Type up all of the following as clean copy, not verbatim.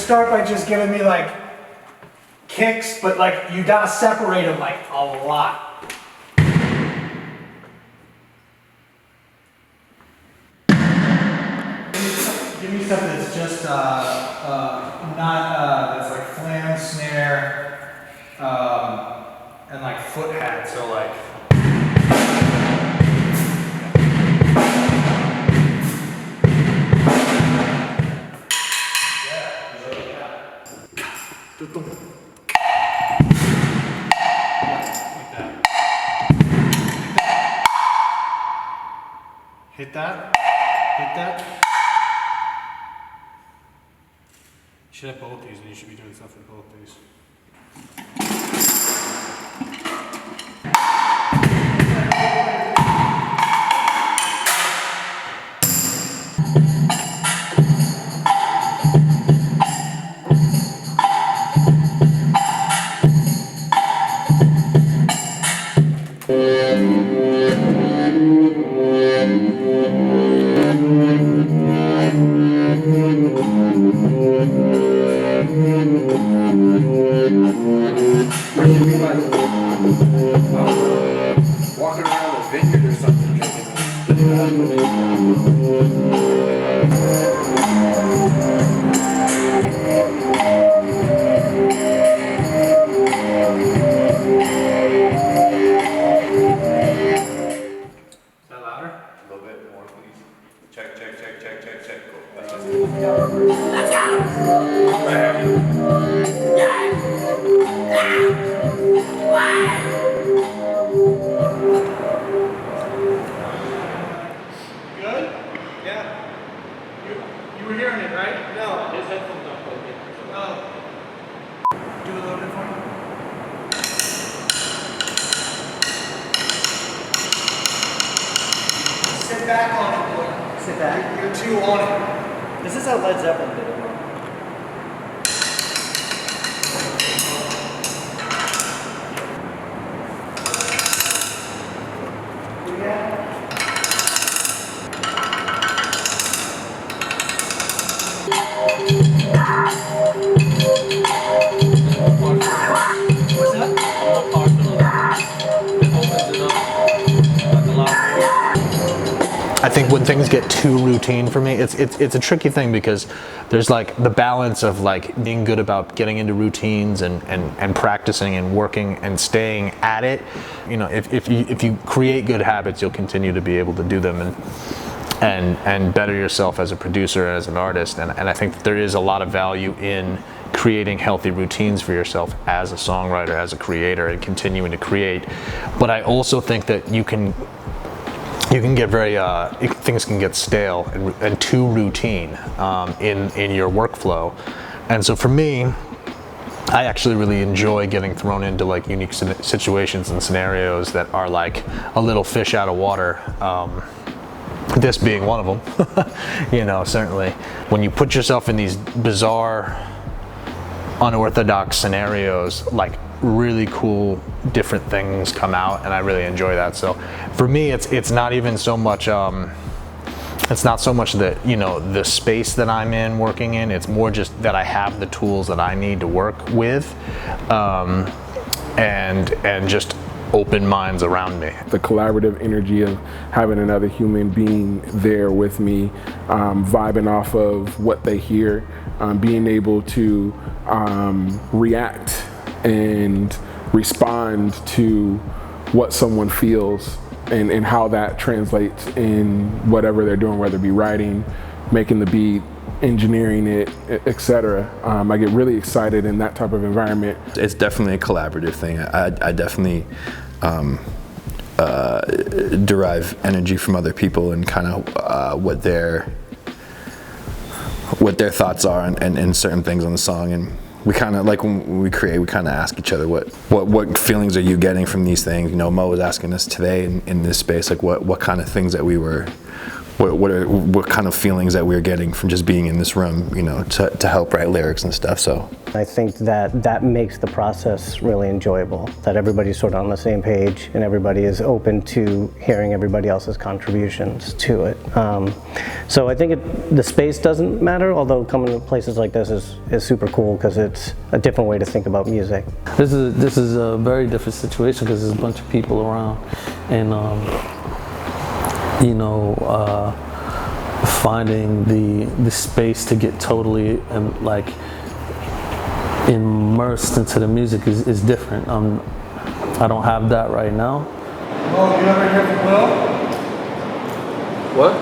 start by just giving me like kicks, but like you gotta separate them like a lot. Give me something that's just not that's like flam, snare, and like foot hat. So like. Hit that. Hit that. You should have both these, and you should be doing stuff with both these. Walking around a vineyard or something, drinking Is that louder? a little bit more, please. Check. Cool. Let's go. Good? Yeah. You were hearing it, right? No. His headphones don't plug in. Oh. Do a little bit for me. Sit back on it, boy. Sit back. You're too on it. This is how Led Zeppelin did it. I think when things get too routine for me, it's a tricky thing because there's like the balance of like being good about getting into routines and practicing and working and staying at it. You know, if you create good habits, you'll continue to be able to do them and better yourself as a producer and as an artist. And I think that there is a lot of value in creating healthy routines for yourself as a songwriter, as a creator, and continuing to create. But I also think that you can get very things can get stale and too routine in your workflow. And so for me, I actually really enjoy getting thrown into like unique situations and scenarios that are like a little fish out of water. This being one of them. You know, certainly when you put yourself in these bizarre, unorthodox scenarios, like really cool different things come out, and I really enjoy that. So for me, it's not even so much it's not so much that, you know, the space that I'm in working in, it's more just that I have the tools that I need to work with, and just open minds around me. The collaborative energy of having another human being there with me, vibing off of what they hear, being able to react and respond to what someone feels and how that translates in whatever they're doing, whether it be writing, making the beat, engineering it, etc. I get really excited in that type of environment. It's definitely a collaborative thing. I definitely derive energy from other people and kind of what their thoughts are and certain things on the song. And we kind of, like when we create, we kind of ask each other what feelings are you getting from these things. You know, Mo was asking us today in this space, like what kind of things that we were what kind of feelings that we're getting from just being in this room, you know, to help write lyrics and stuff. So I think that makes the process really enjoyable, that everybody's sort of on the same page and everybody is open to hearing everybody else's contributions to it. So I think the space doesn't matter, although coming to places like this is super cool because it's a different way to think about music. This is a very different situation because there's a bunch of people around, and you know, finding the space to get totally like immersed into the music is different. I don't have that right now. Oh, you ever hear from Will? What?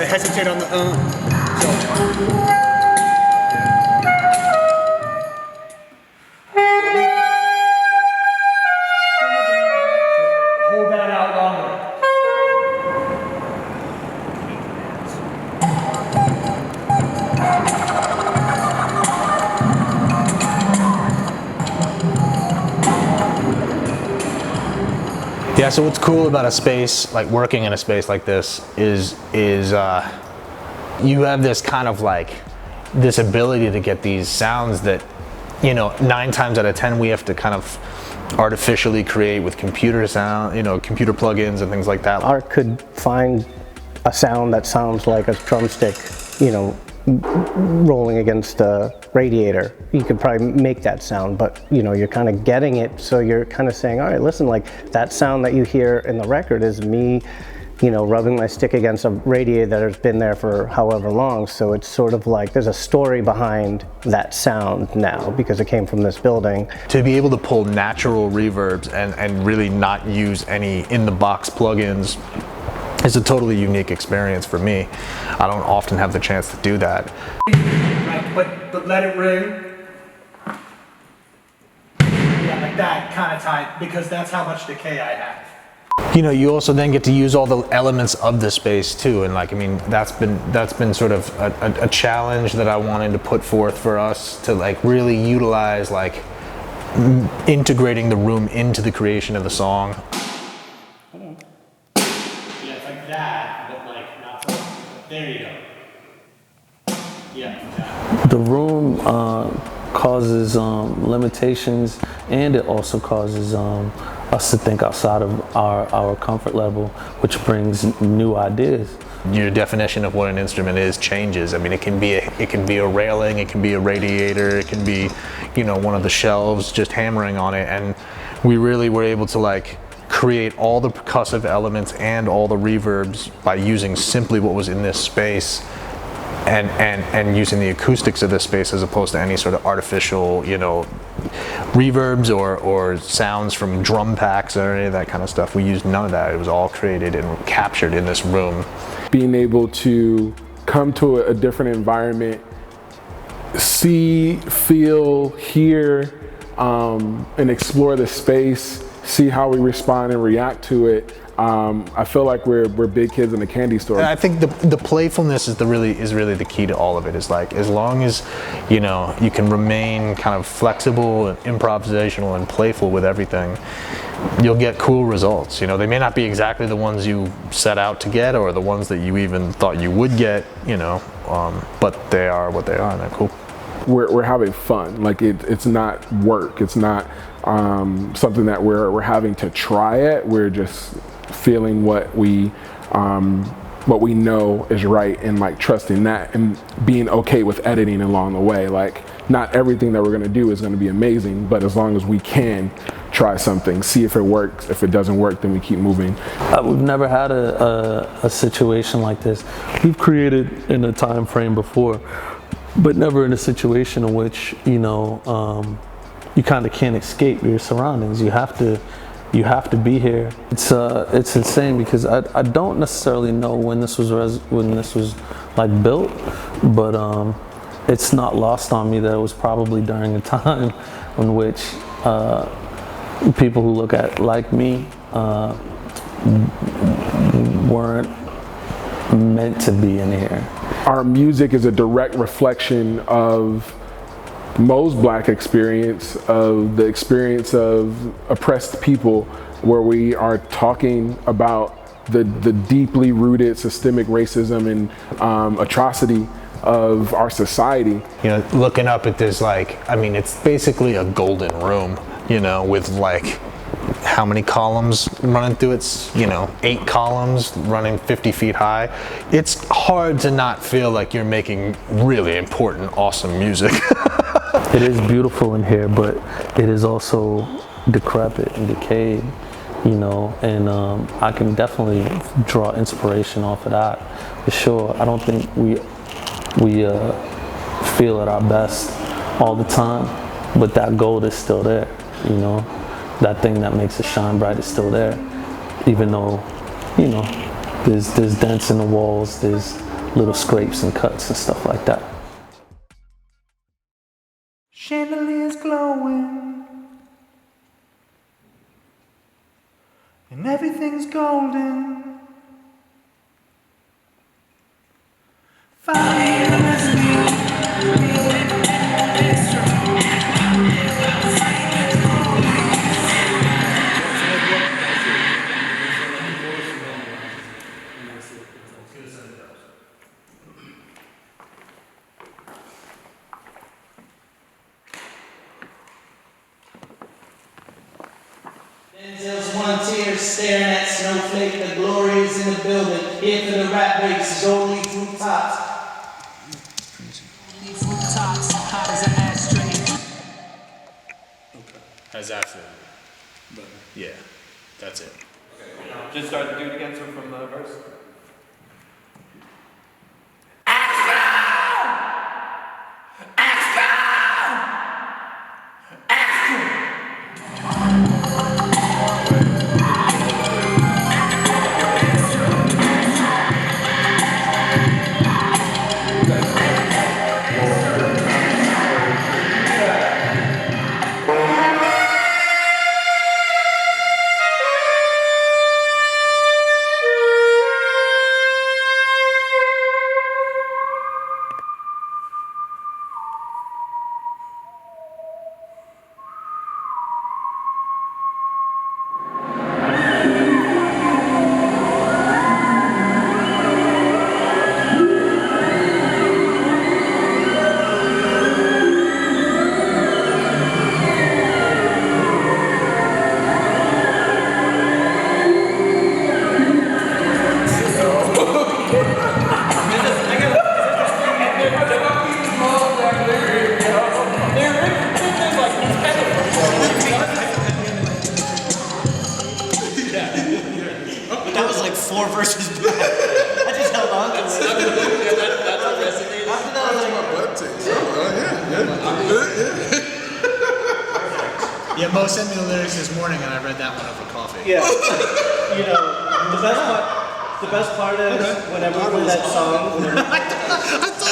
Hesitate on the Hold that out longer. Yeah, so what's cool about a space, like working in a space like this, is you have this kind of like, this ability to get these sounds that, you know, 9 times out of 10 we have to kind of artificially create with computer sound, you know, computer plugins and things like that. Art could find a sound that sounds like a drumstick, you know, rolling against a radiator. You could probably make that sound, but you know, you're kind of getting it, so you're kind of saying, all right, listen, like that sound that you hear in the record is me, you know, rubbing my stick against a radiator that has been there for however long. So it's sort of like there's a story behind that sound now because it came from this building. To be able to pull natural reverbs and really not use any in-the-box plugins is a totally unique experience for me. I don't often have the chance to do that. Right, but let it ring. Yeah, like that kind of time, because that's how much decay I have. You know, you also then get to use all the elements of the space too, and like, I mean, that's been sort of a challenge that I wanted to put forth for us to like really utilize, like integrating the room into the creation of the song. Yeah, it's like that, but like not so. There you go. Yeah, exactly. The room causes limitations, and it also causes us to think outside of our comfort level, which brings new ideas. Your definition of what an instrument is changes. I mean, it can be a railing, it can be a radiator, it can be, you know, one of the shelves just hammering on it, and we really were able to like create all the percussive elements and all the reverbs by using simply what was in this space. And using the acoustics of this space as opposed to any sort of artificial, you know, reverbs or sounds from drum packs or any of that kind of stuff. We used none of that. It was all created and captured in this room. Being able to come to a different environment, see, feel, hear, and explore the space, see how we respond and react to it, I feel like we're big kids in a candy store. I think the playfulness is really the key to all of it. Is like, as long as you can remain kind of flexible and improvisational and playful with everything, you'll get cool results. They may not be exactly the ones you set out to get or the ones that you even thought you would get, but they are what they are, and they're cool. We're having fun. Like it's not work. It's not something that we're having to try at. We're just feeling what we know is right, and like trusting that and being okay with editing along the way. Like, not everything that we're gonna do is gonna be amazing, but as long as we can try something, see if it works. If it doesn't work, then we keep moving. We've never had a situation like this. We've created in a time frame before, but never in a situation in which you kind of can't escape your surroundings. You have to be here. It's insane because I don't necessarily know when this was like built, but it's not lost on me that it was probably during a time in which people who look at like me weren't meant to be in here. Our music is a direct reflection of Mo's Black experience, of the experience of oppressed people, where we are talking about the deeply rooted systemic racism and atrocity of our society. Looking up at this, it's basically a golden room, with like, how many columns running through it? 8 columns running 50 feet high. It's hard to not feel like you're making really important, awesome music. It is beautiful in here, but it is also decrepit and decayed, and I can definitely draw inspiration off of that, for sure. I don't think we feel at our best all the time, but that gold is still there, That thing that makes it shine bright is still there, even though, there's dents in the walls, there's little scrapes and cuts and stuff like that. Chandeliers glowing, and everything's golden. Denzel's one tear staring at snowflake. The glory is in the building. Here for the rap race, golden fruit tops. Fruit tops, hot as an ashtray. Okay. That's absolutely. Yeah, that's it. Okay. Just start to do it again, so from the verse. Yeah, Mo sent me the lyrics this morning and I read that one over coffee. Yeah. The best part is whenever we play that song. I thought